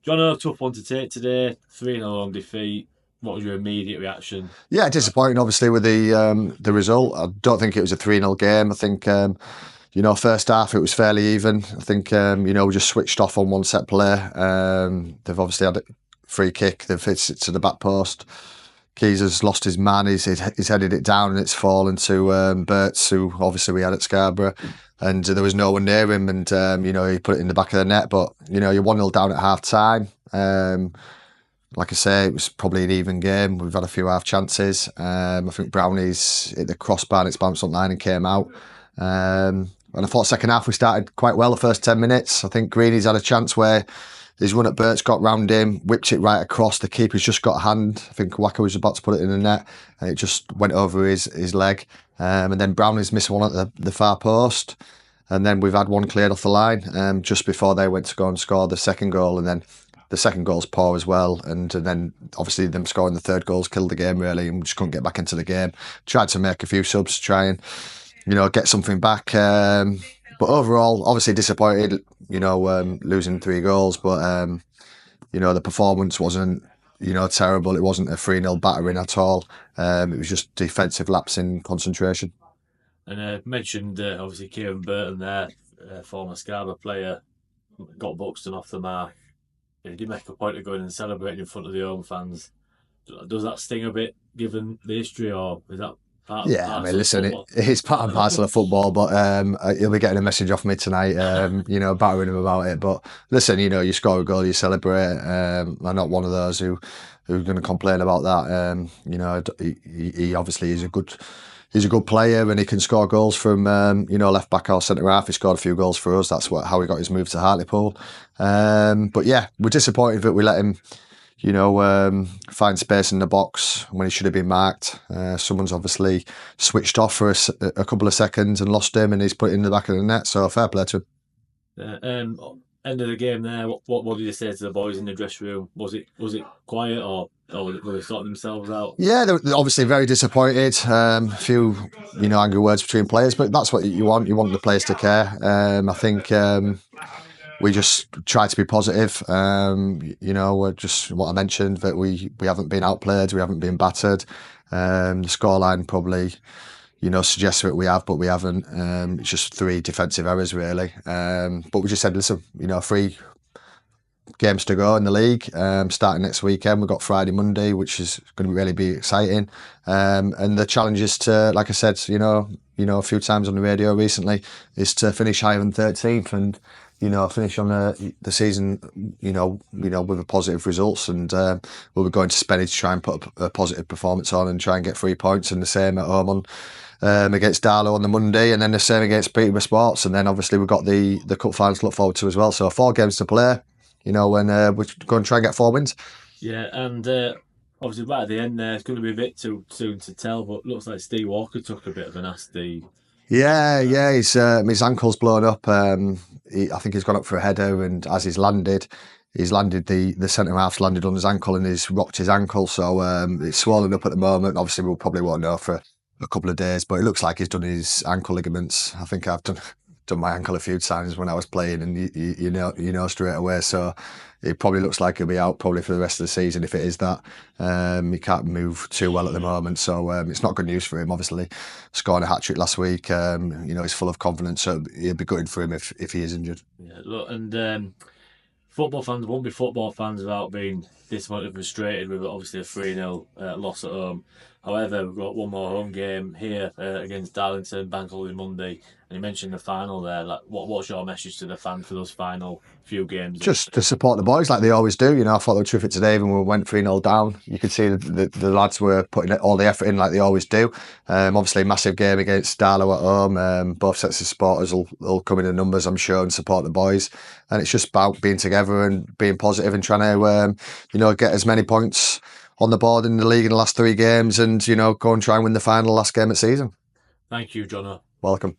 Jono, tough one to take today. 3-0 on defeat. What was your immediate reaction? Yeah, disappointing obviously with the result. I don't think it was a 3-0 game. I think first half it was fairly even. I think we just switched off on one set play. They've obviously had a free kick. They've hit it to the back post. Keys has lost his man. He's headed it down and it's fallen to Burts, who obviously we had at Scarborough. And there was no one near him, and he put it in the back of the net. But you're 1-0 down at half time. Like I say, it was probably an even game. We've had a few half chances. I think Brownie's hit the crossbar and it's bounced on line and came out. And I thought second half we started quite well the first 10 minutes. I think Greeny's had a chance where his run at Burt's got round him, whipped it right across. The keeper's just got a hand. I think Waka was about to put it in the net and it just went over his leg. And then Brownie's missed one at the far post. And then we've had one cleared off the line just before they went to go and score the second goal. And then the second goal's poor as well. And then obviously them scoring the third goal's killed the game really, and we just couldn't get back into the game. Tried to make a few subs to try and, get something back. But overall, obviously disappointed, losing 3 goals. But, the performance wasn't, terrible. It wasn't a 3-0 battering at all. It was just defensive lapse in concentration. And mentioned obviously Kieran Burton there, former Scarborough player, got Buxton off the mark. He did make a point of going and celebrating in front of the home fans. Does that sting a bit, given the history, or is that part? Yeah, I mean, listen, it's part and parcel of football, but he'll be getting a message off me tonight, battering him about it. But listen, you score a goal, you celebrate. I'm not one of those who's going to complain about that. He obviously is a good. He's a good player and he can score goals from left back or centre half. He scored a few goals for us. That's how he got his move to Hartlepool. But yeah, we're disappointed that we let him, find space in the box when he should have been marked. Someone's obviously switched off for a couple of seconds and lost him, and he's put it in the back of the net. So fair play to him. End of the game there. What did you say to the boys in the dressing room? Was it quiet or were they sorting themselves out? Yeah, they're obviously very disappointed. A few, angry words between players, but that's what you want. You want the players to care. I think we just try to be positive. Just what I mentioned, that we haven't been outplayed, we haven't been battered. The scoreline probably, suggests that we have, but we haven't. It's just 3 defensive errors really. But we just said, listen, 3 games to go in the league, starting next weekend. We've got Friday, Monday, which is going to really be exciting. And the challenge is to, like I said, a few times on the radio recently, is to finish higher than 13th and, finish on the season, with positive results. And we'll be going to Spenny to try and put a positive performance on and try and get 3 points, and the same at home on against Darlow on the Monday, and then the same against Peterborough Sports. And then obviously we've got the cup finals to look forward to as well. So 4 games to play. And we're going to try and get 4 wins. Yeah, and obviously right at the end there, it's going to be a bit too soon to tell, but looks like Steve Walker took a bit of a nasty. Yeah, his ankle's blown up. I think he's gone up for a header, and as he's landed the centre half's landed on his ankle and he's rocked his ankle. So it's swollen up at the moment. Obviously, we probably won't know for a couple of days, but it looks like he's done his ankle ligaments. I think I've done my ankle a few times when I was playing, and you know straight away. So it probably looks like he'll be out probably for the rest of the season if it is that. He can't move too well at the moment, so it's not good news for him. Obviously, scoring a hat-trick last week, he's full of confidence, so it'll be good for him if he is injured. Yeah, look, and football fans won't be football fans without being disappointed and frustrated with obviously a 3-0 loss at home. However, we've got one more home game here against Darlington, Bank Holiday Monday. And you mentioned the final there. Like, what's your message to the fans for those final few games? Just to support the boys like they always do. I thought they were terrific today when we went 3-0 down. You could see the lads were putting all the effort in like they always do. Obviously, massive game against Darlow at home. Both sets of supporters will come in the numbers, I'm sure, and support the boys. And it's just about being together and being positive and trying to, get as many points on the board in the league in the last 3 games and, go and try and win the final last game of the season. Thank you, Jono. Welcome.